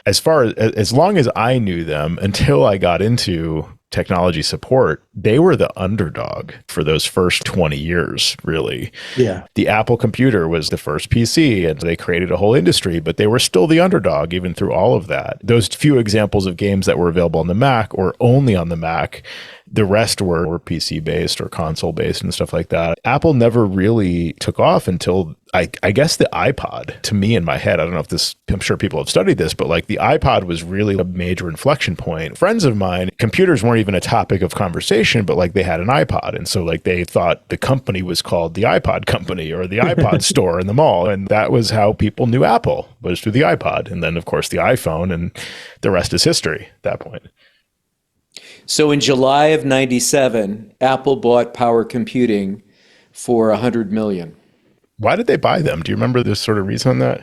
as long as I knew them until I got into technology support, they were the underdog for those first 20 years, really. Yeah. The Apple computer was the first PC and they created a whole industry, but they were still the underdog even through all of that. Those few examples of games that were available on the Mac or only on the Mac, the rest were PC based or console based and stuff like that. Apple never really took off until I guess the iPod. To me, in my head, I don't know if this, I'm sure people have studied this, but like the iPod was really a major inflection point. Friends of mine, computers weren't even a topic of conversation, but like they had an iPod. And so like they thought the company was called the iPod company or the iPod store in the mall. And that was how people knew Apple, was through the iPod. And then of course the iPhone, and the rest is history at that point. So in July of 97, Apple bought Power Computing for $100 million. Why did they buy them? Do you remember the sort of reason on that?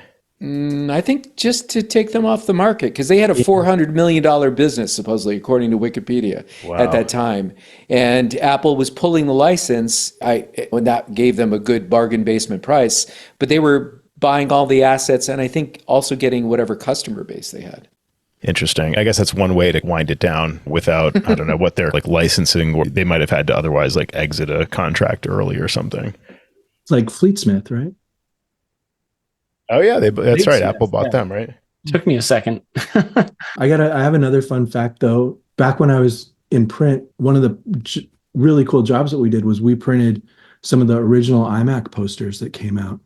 I think just to take them off the market, because they had a $400 million business, supposedly, according to Wikipedia at that time. And Apple was pulling the license, when that gave them a good bargain basement price, but they were buying all the assets and I think also getting whatever customer base they had. Interesting. I guess that's one way to wind it down without, I don't know what they're like licensing, or they might have had to otherwise like exit a contract early or something. It's like Fleetsmith, right? Oh yeah, that's right. Smith, Apple bought them, right? Took me a second. I have another fun fact though. Back when I was in print, one of the really cool jobs that we did was we printed some of the original iMac posters that came out.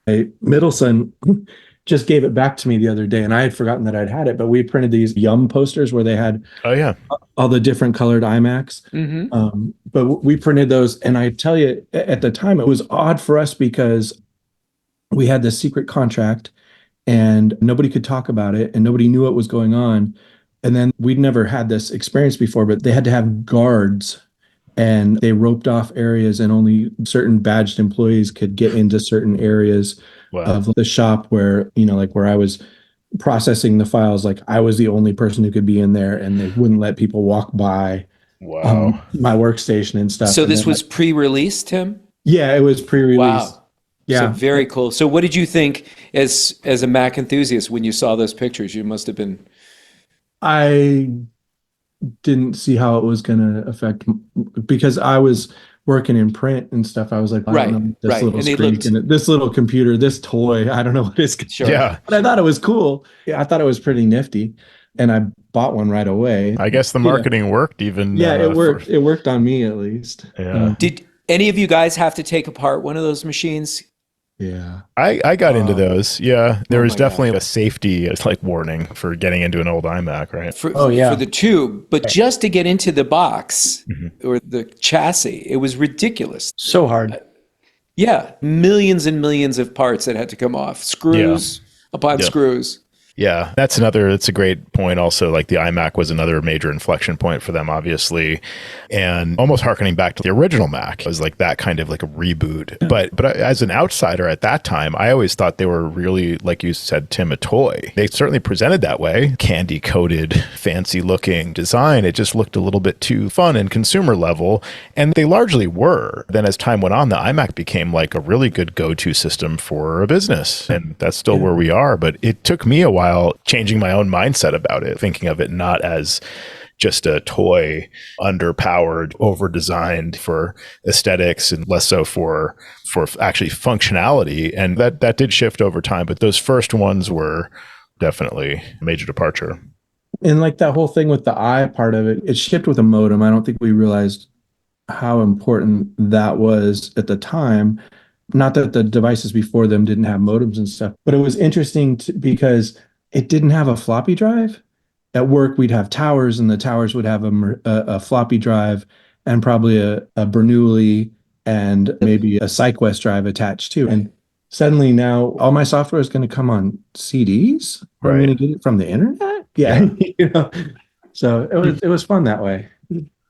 My middle son just gave it back to me the other day, and I had forgotten that I'd had it, but we printed these Yum posters where they had all the different colored iMacs. Mm-hmm. But we printed those, and I tell you, at the time, it was odd for us because we had this secret contract and nobody could talk about it and nobody knew what was going on. And then we'd never had this experience before, but they had to have guards and they roped off areas and only certain badged employees could get into certain areas of the shop where, like where I was processing the files, like I was the only person who could be in there and they wouldn't let people walk by my workstation and stuff. So this was pre-released, Tim? Yeah, it was pre-release. Wow. Yeah. So very cool. So what did you think as a Mac enthusiast when you saw those pictures? You must have been... I didn't see how it was going to affect, because I was working in print and stuff. I was like, I don't know, this little streak and this little computer, this toy, I don't know what it's. Sure. Yeah. But I thought it was cool. Yeah, I thought it was pretty nifty, and I bought one right away. I guess the marketing worked even. Yeah, it worked. It worked on me at least. Yeah. Did any of you guys have to take apart one of those machines? Yeah. I got into those. Yeah. There was definitely God. a safety warning for getting into an old iMac, right? For the tube, but just to get into the box or the chassis, it was ridiculous. So hard. Yeah. Millions and millions of parts that had to come off. Screws upon screws. Yeah, that's a great point also. Like the iMac was another major inflection point for them, obviously. And almost harkening back to the original Mac, it was like that kind of like a reboot. Yeah. But as an outsider at that time, I always thought they were really, like you said, Tim, a toy. They certainly presented that way. Candy coated, fancy looking design. It just looked a little bit too fun and consumer level. And they largely were. Then as time went on, the iMac became like a really good go-to system for a business. And that's still where we are. But it took me a while changing my own mindset about it, thinking of it not as just a toy, underpowered, over-designed for aesthetics and less so for actually functionality. And that did shift over time, but those first ones were definitely a major departure. And like that whole thing with the eye part of it, it shipped with a modem. I don't think we realized how important that was at the time. Not that the devices before them didn't have modems and stuff, but it was interesting because it didn't have a floppy drive. At work, we'd have towers, and the towers would have a floppy drive and probably a Bernoulli and maybe a SyQuest drive attached too. And suddenly now all my software is going to come on CDs. Right. I'm going to get it from the internet. Yeah. So it was fun that way.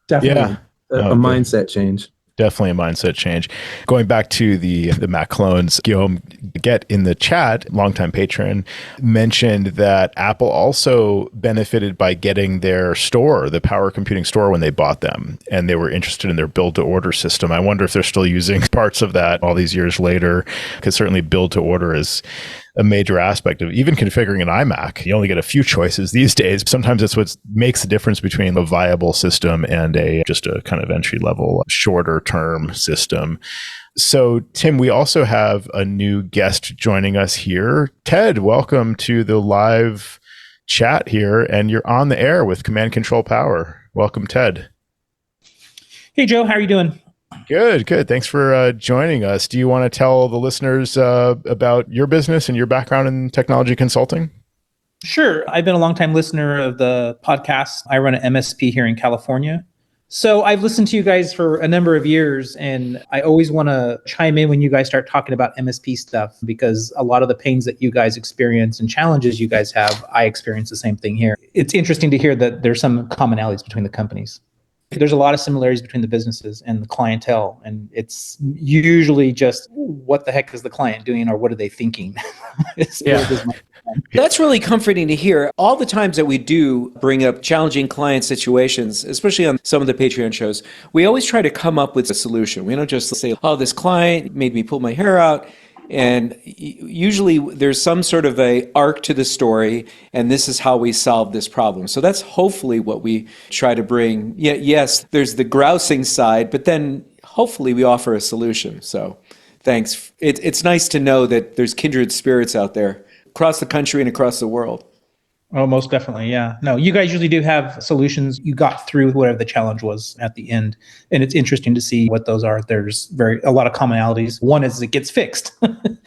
Definitely a mindset change. Definitely a mindset change. Going back to the Mac clones, Guillaume Get in the chat, longtime patron, mentioned that Apple also benefited by getting their store, the power computing store, when they bought them, and they were interested in their build-to-order system. I wonder if they're still using parts of that all these years later, because certainly build-to-order is a major aspect of even configuring an iMac. You only get a few choices these days. Sometimes that's what makes the difference between a viable system and just a kind of entry level, shorter term system. So, Tim, we also have a new guest joining us here. Ted, welcome to the live chat here, and you're on the air with Command Control Power. Welcome, Ted. Hey, Joe, how are you doing? Good. Thanks for joining us. Do you want to tell the listeners about your business and your background in technology consulting? Sure. I've been a longtime listener of the podcast. I run an MSP here in California. So I've listened to you guys for a number of years, and I always want to chime in when you guys start talking about MSP stuff, because a lot of the pains that you guys experience and challenges you guys have, I experience the same thing here. It's interesting to hear that there's some commonalities between the companies. There's a lot of similarities between the businesses and the clientele, and it's usually just what the heck is the client doing, or what are they thinking? That's really comforting to hear. All the times that we do bring up challenging client situations, especially on some of the Patreon shows, we always try to come up with a solution. We don't just say, oh, this client made me pull my hair out. And usually there's some sort of a arc to the story, and this is how we solve this problem. So that's hopefully what we try to bring. Yeah, yes, there's the grousing side, but then hopefully we offer a solution. So thanks. It's nice to know that there's kindred spirits out there across the country and across the world. Oh, most definitely. Yeah. No, you guys usually do have solutions. You got through whatever the challenge was at the end. And it's interesting to see what those are. There's a lot of commonalities. One is it gets fixed.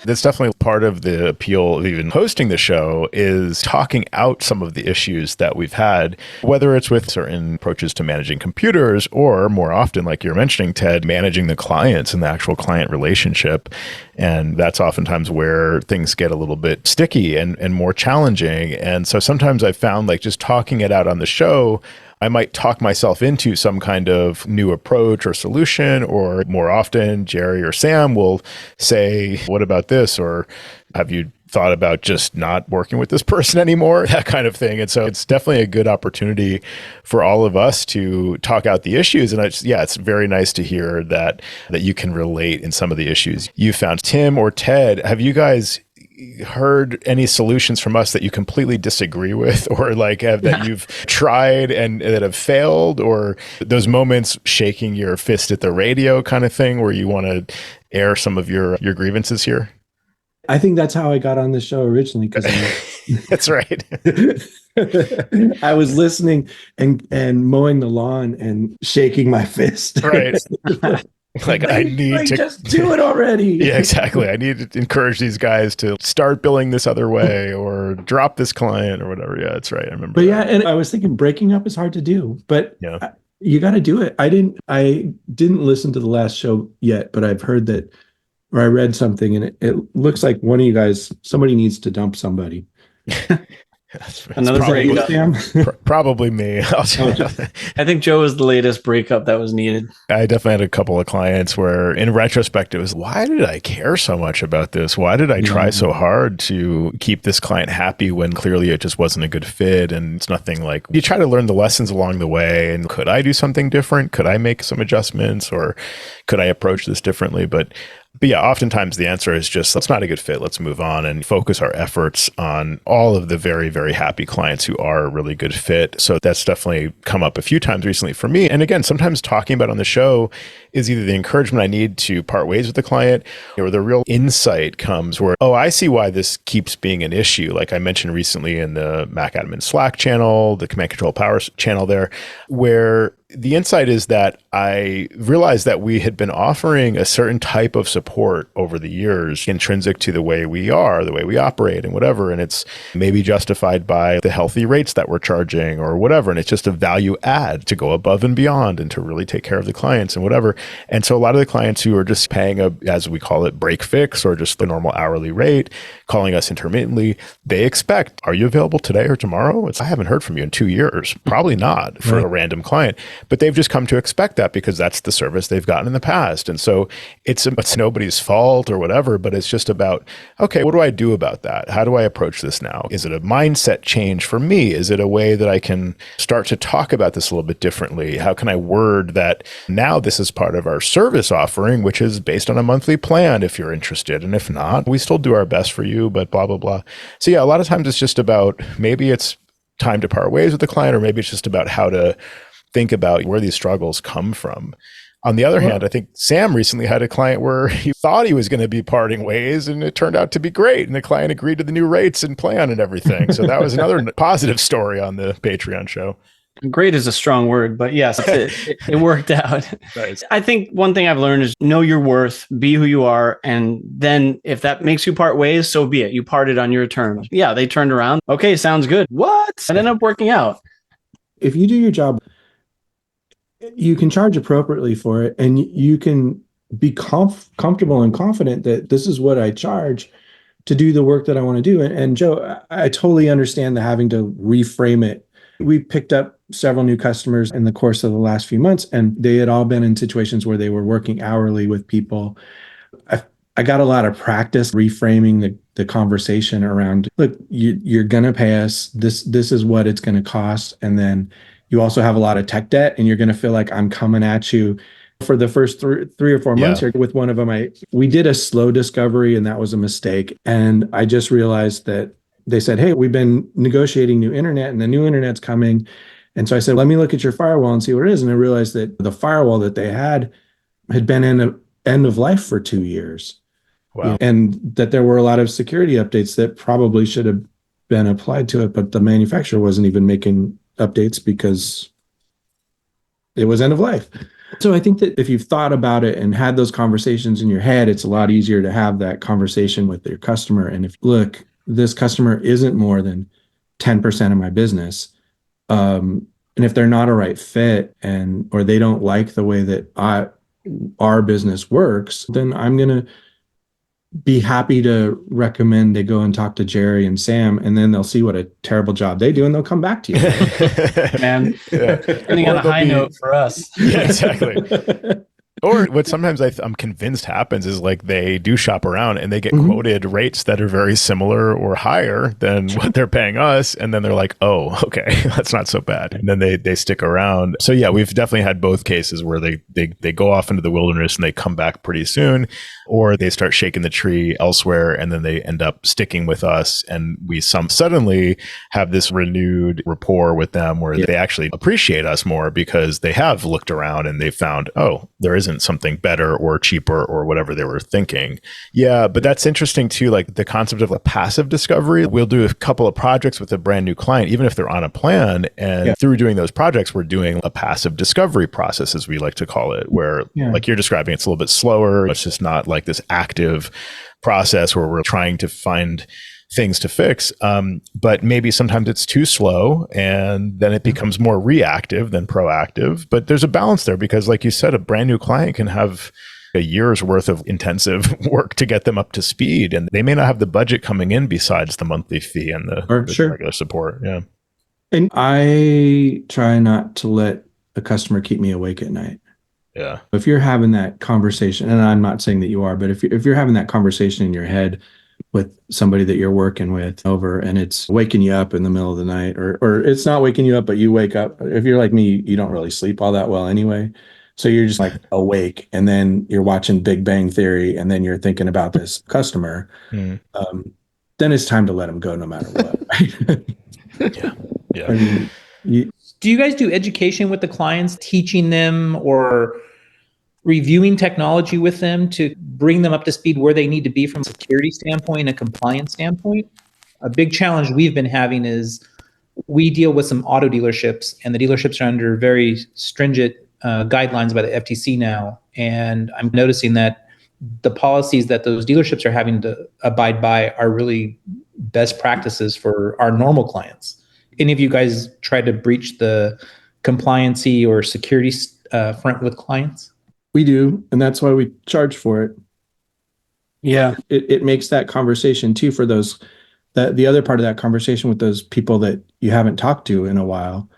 That's definitely part of the appeal of even hosting the show, is talking out some of the issues that we've had, whether it's with certain approaches to managing computers, or more often, like you're mentioning, Ted, managing the clients and the actual client relationship. And that's oftentimes where things get a little bit sticky and more challenging. And so sometimes I've found, like, just talking it out on the show, I might talk myself into some kind of new approach or solution, or more often Jerry or Sam will say, what about this? Or have you thought about just not working with this person anymore? That kind of thing. And so it's definitely a good opportunity for all of us to talk out the issues. And it's very nice to hear that you can relate in some of the issues you found. Tim or Ted, have you guys heard any solutions from us that you completely disagree with, or that you've tried and that have failed, or those moments shaking your fist at the radio kind of thing where you want to air some of your grievances here? I think that's how I got on the show originally. That's right. I was listening and mowing the lawn and shaking my fist. Right. Like, I need to just do it already. Yeah, exactly. I need to encourage these guys to start billing this other way, or drop this client, or whatever. Yeah, that's right. I remember. But and I was thinking breaking up is hard to do, but you got to do it. I didn't listen to the last show yet, but I've heard that, or I read something, and it looks like one of you guys, somebody needs to dump somebody. Another breakup. Probably me. I think Joe was the latest breakup that was needed. I definitely had a couple of clients where, in retrospect, it was, why did I care so much about this? Why did I try so hard to keep this client happy when clearly it just wasn't a good fit? And it's nothing like, you try to learn the lessons along the way. And could I do something different? Could I make some adjustments, or could I approach this differently? But yeah, oftentimes the answer is just, that's not a good fit. Let's move on and focus our efforts on all of the very, very happy clients who are a really good fit. So that's definitely come up a few times recently for me. And again, sometimes talking about on the show is either the encouragement I need to part ways with the client, or the real insight comes where, oh, I see why this keeps being an issue. Like I mentioned recently in the Mac Admin Slack channel, the Command Control Power channel there, where the insight is that I realized that we had been offering a certain type of support over the years, intrinsic to the way we are, the way we operate and whatever. And it's maybe justified by the healthy rates that we're charging or whatever. And it's just a value add to go above and beyond and to really take care of the clients and whatever. And so a lot of the clients who are just paying as we call it, break fix, or just the normal hourly rate, calling us intermittently, they expect, are you available today or tomorrow? I haven't heard from you in 2 years. Probably not for a random client. but they've just come to expect that because that's the service they've gotten in the past. And so it's nobody's fault or whatever, but it's just about, okay, what do I do about that? How do I approach this now? Is it a mindset change for me? Is it a way that I can start to talk about this a little bit differently? How can I word that now this is part of our service offering, which is based on a monthly plan if you're interested. And if not, we still do our best for you, but blah, blah, blah. So yeah, a lot of times it's just about, maybe it's time to part ways with the client, or maybe it's just about how to think about where these struggles come from. On the other hand, I think Sam recently had a client where he thought he was going to be parting ways and it turned out to be great. And the client agreed to the new rates and plan and everything. So that was another positive story on the Patreon show. Great is a strong word, but yes, it worked out. Nice. I think one thing I've learned is know your worth, be who you are. And then if that makes you part ways, so be it. You parted on your terms. Yeah, they turned around. Okay, sounds good. What? It ended up working out. If you do your job, you can charge appropriately for it, and you can be comfortable and confident that this is what I charge to do the work that I want to do. And Joe, I totally understand the having to reframe it. We picked up several new customers in the course of the last few months, and they had all been in situations where they were working hourly with people. I got a lot of practice reframing the conversation around, look, you're going to pay us. This is what it's going to cost. And then you also have a lot of tech debt, and you're going to feel like I'm coming at you. For the first three or 4 months here with one of them, we did a slow discovery, and that was a mistake. And I just realized that they said, hey, we've been negotiating new internet and the new internet's coming. And so I said, let me look at your firewall and see what it is. And I realized that the firewall that they had been in an end of life for 2 years. Wow. And that there were a lot of security updates that probably should have been applied to it, but the manufacturer wasn't even making updates because it was end of life. So I think that if you've thought about it and had those conversations in your head, it's a lot easier to have that conversation with your customer. And if, look, this customer isn't more than 10% of my business. And if they're not a right fit or they don't like the way that our business works, then I'm going to be happy to recommend they go and talk to Jerry and Sam, and then they'll see what a terrible job they do, and they'll come back to you. Man, ending on a high note for us. Yeah, exactly. Or what sometimes I'm convinced happens is like they do shop around and they get quoted rates that are very similar or higher than what they're paying us. And then they're like, oh, okay, that's not so bad. And then they stick around. So yeah, we've definitely had both cases where they go off into the wilderness and they come back pretty soon, or they start shaking the tree elsewhere and then they end up sticking with us. And we suddenly have this renewed rapport with them where they actually appreciate us more because they have looked around and they found, oh, there isn't something better or cheaper or whatever they were thinking. Yeah, but that's interesting too, like the concept of a passive discovery. We'll do a couple of projects with a brand new client, even if they're on a plan. And through doing those projects, we're doing a passive discovery process, as we like to call it, where like you're describing, it's a little bit slower. It's just not like this active process where we're trying to find things to fix. But maybe sometimes it's too slow and then it becomes more reactive than proactive. But there's a balance there because like you said, a brand new client can have a year's worth of intensive work to get them up to speed. And they may not have the budget coming in besides the monthly fee and the regular support. Yeah. And I try not to let a customer keep me awake at night. Yeah. If you're having that conversation, and I'm not saying that you are, but if you're having that conversation in your head with somebody that you're working with over and it's waking you up in the middle of the night, or it's not waking you up, but you wake up. If you're like me, you don't really sleep all that well anyway. So you're just like awake and then you're watching Big Bang Theory and then you're thinking about this customer. Then it's time to let them go no matter what. Right? Yeah. I mean, do you guys do education with the clients, teaching them or reviewing technology with them to bring them up to speed where they need to be from a security standpoint and compliance standpoint? A big challenge we've been having is we deal with some auto dealerships, and the dealerships are under very stringent guidelines by the FTC now. And I'm noticing that the policies that those dealerships are having to abide by are really best practices for our normal clients. Any of you guys try to breach the compliancy or security front with clients? We do, and that's why we charge for it. Yeah. It makes that conversation too for those, that the other part of that conversation with those people that you haven't talked to in a while,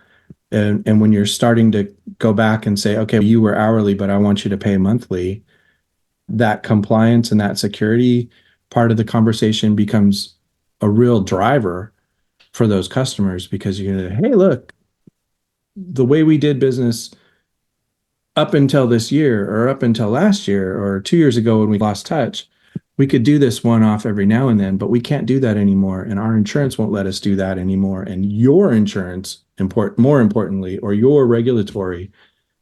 And when you're starting to go back and say, okay, you were hourly, but I want you to pay monthly, that compliance and that security part of the conversation becomes a real driver for those customers, because you're going to, hey, look, the way we did business up until this year or up until last year or 2 years ago when we lost touch, we could do this one off every now and then, but we can't do that anymore. And our insurance won't let us do that anymore. And your insurance, more importantly, or your regulatory,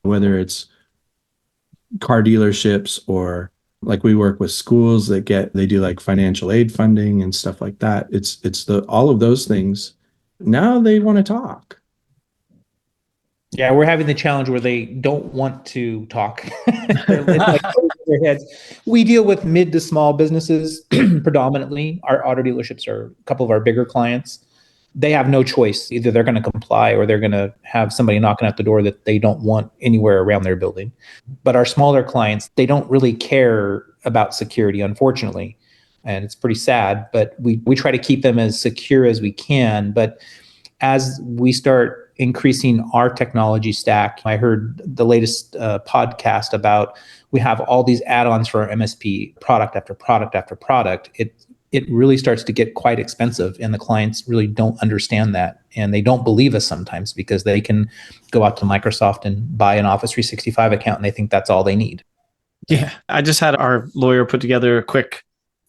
whether it's car dealerships or like we work with schools that they do like financial aid funding and stuff like that. It's all of those things. Now they want to talk. Yeah, we're having the challenge where they don't want to talk. It's like over their heads. We deal with mid to small businesses predominantly. Our auto dealerships are a couple of our bigger clients. They have no choice. Either they're going to comply or they're going to have somebody knocking at the door that they don't want anywhere around their building. But our smaller clients, they don't really care about security, unfortunately. And it's pretty sad, but we try to keep them as secure as we can. But as we start increasing our technology stack, I heard the latest podcast about we have all these add-ons for our MSP, product after product after product. It really starts to get quite expensive, and the clients really don't understand that, and they don't believe us sometimes because they can go out to Microsoft and buy an Office 365 account and they think that's all they need. Yeah, I just had our lawyer put together a quick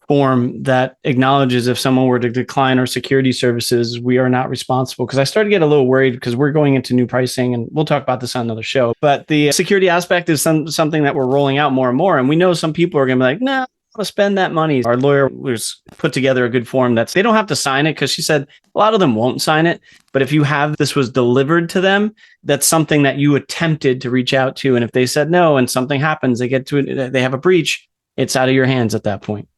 form that acknowledges if someone were to decline our security services, we are not responsible. Because I started to get a little worried because we're going into new pricing, and we'll talk about this on another show. But the security aspect is something that we're rolling out more and more. And we know some people are going to be like, nah, to spend that money. Our lawyer was put together a good form that they don't have to sign it, because she said a lot of them won't sign it. But if you have this was delivered to them, that's something that you attempted to reach out to. And if they said no and something happens, they get to it, they have a breach, it's out of your hands at that point.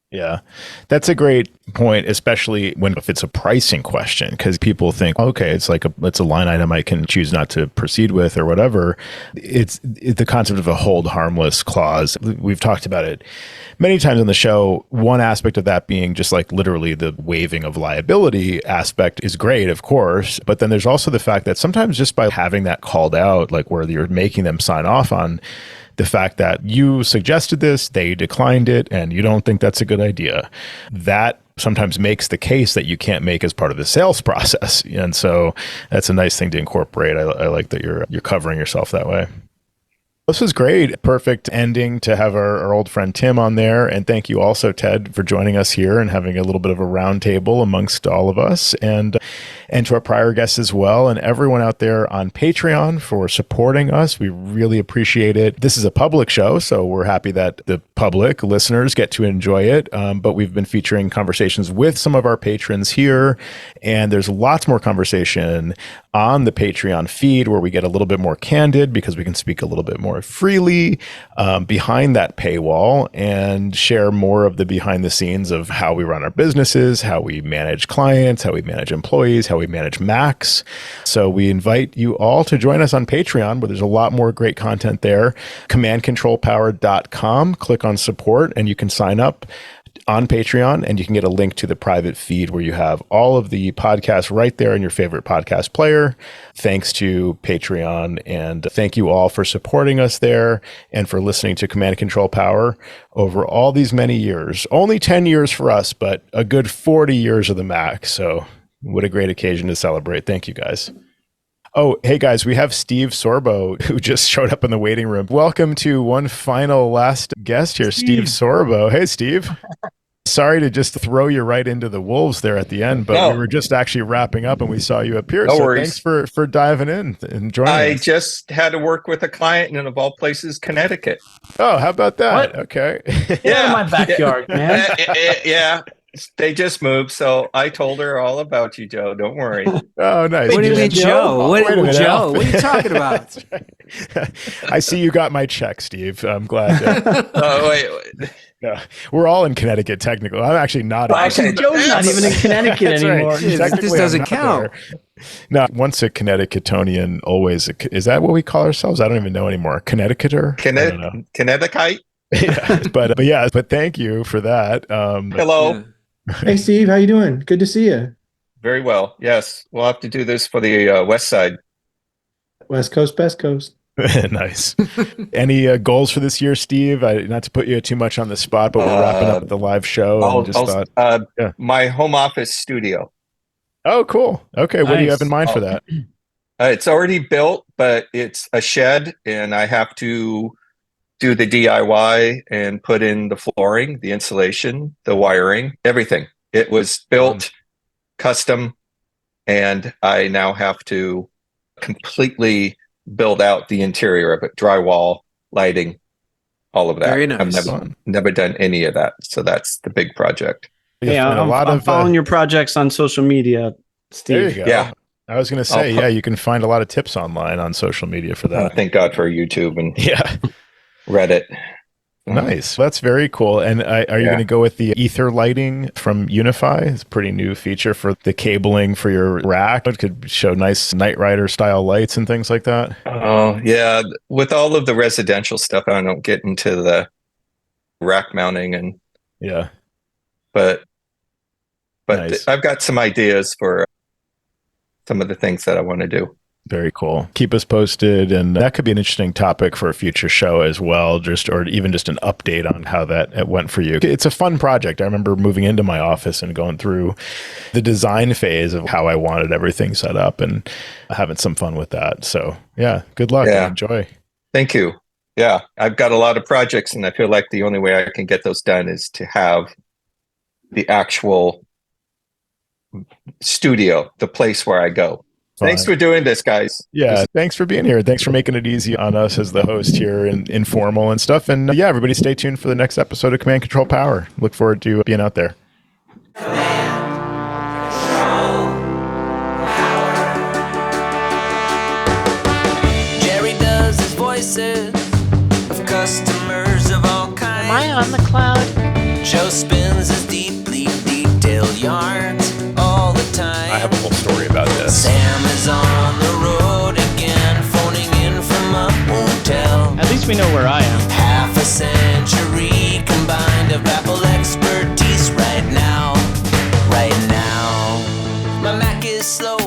Yeah, that's a great point, especially if it's a pricing question, because people think, okay, it's a line item I can choose not to proceed with or whatever. It's the concept of a hold harmless clause. We've talked about it many times on the show. One aspect of that being just like literally the waiving of liability aspect is great, of course. But then there's also the fact that sometimes just by having that called out, like where you're making them sign off on the fact that you suggested this, they declined it, and you don't think that's a good idea, that sometimes makes the case that you can't make as part of the sales process. And so that's a nice thing to incorporate. I like that you're covering yourself that way. This was great. Perfect ending to have our old friend Tim on there. And thank you also, Ted, for joining us here and having a little bit of a round table amongst all of us, and to our prior guests as well, and everyone out there on Patreon for supporting us. We really appreciate it. This is a public show, so we're happy that the public listeners get to enjoy it. But we've been featuring conversations with some of our patrons here, and there's lots more conversation on the Patreon feed where we get a little bit more candid because we can speak a little bit more freely behind that paywall and share more of the behind the scenes of how we run our businesses, how we manage clients, how we manage employees, how we manage Macs. So we invite you all to join us on Patreon, where there's a lot more great content there. commandcontrolpower.com, click on support, and you can sign up on Patreon, and you can get a link to the private feed where you have all of the podcasts right there in your favorite podcast player. Thanks to Patreon, and thank you all for supporting us there and for listening to Command and Control Power over all these many years. Only 10 years for us, but a good 40 years of the Mac. So what a great occasion to celebrate. Thank you, guys. Oh, hey guys, we have Steve Sorbo, who just showed up in the waiting room. Welcome to one final last guest here, Steve Sorbo. Hey, Steve. Sorry to just throw you right into the wolves there at the end, but we were just actually wrapping up and we saw you appear. No so worries. Thanks for diving in and joining us. I just had to work with a client in, of all places, Connecticut. Oh, how about that? What? Okay. Yeah, in my backyard, man. Yeah. They just moved, so I told her all about you, Joe. Don't worry. Oh, nice. What do you mean, Joe? What are you talking about? Right. I see you got my check, Steve. I'm glad. Oh, wait. No, we're all in Connecticut, technically. I'm actually not. Well, actually, Joe's not even in Connecticut anymore. Right. This doesn't count. No, once a Connecticutonian, always is that what we call ourselves? I don't even know anymore. Connecticuter? Connecticut? Yeah, but thank you for that. Hello. Yeah. Hey, Steve, how you doing? Good to see you. Very well. Yes, we'll have to do this for the West Side. West Coast, best coast. Nice. Any goals for this year, Steve? Not to put you too much on the spot, but we're wrapping up the live show. My home office studio. Oh, cool. Okay. What do you have in mind for that? It's already built, but it's a shed, and I have to do the DIY and put in the flooring, the insulation, the wiring, everything. It was built custom, and I now have to completely build out the interior of it, drywall, lighting, all of that. Very nice. I've never done any of that. So that's the big project. Yeah, I'm following your projects on social media, Steve. There you go. Yeah. I was going to say, you can find a lot of tips online on social media for that. Thank God for YouTube and yeah, Reddit. Nice. That's very cool. And are you going to go with the ether lighting from Unify? It's a pretty new feature for the cabling for your rack. It could show nice Knight Rider style lights and things like that. Oh, yeah. With all of the residential stuff, I don't get into the rack mounting and but nice. I've got some ideas for some of the things that I want to do. Very cool. Keep us posted, and that could be an interesting topic for a future show as well, or even just an update on how it went for you. It's a fun project. I remember moving into my office and going through the design phase of how I wanted everything set up and having some fun with that. So yeah, good luck and enjoy. Thank you. Yeah, I've got a lot of projects, and I feel like the only way I can get those done is to have the actual studio, the place where I go. Thanks for doing this, guys. Yeah, thanks for being here. Thanks for making it easy on us as the host here and informal and stuff. And everybody stay tuned for the next episode of Command Control Power. Look forward to being out there. Jerry does his voices of customers of all kinds. Am I on the cloud? Joe spins his deeply detailed yarns all the time. I have a whole story about this. Sam is on the road again, phoning in from a hotel. At least we know where I am. Half a century combined of Apple expertise right now. My Mac is slow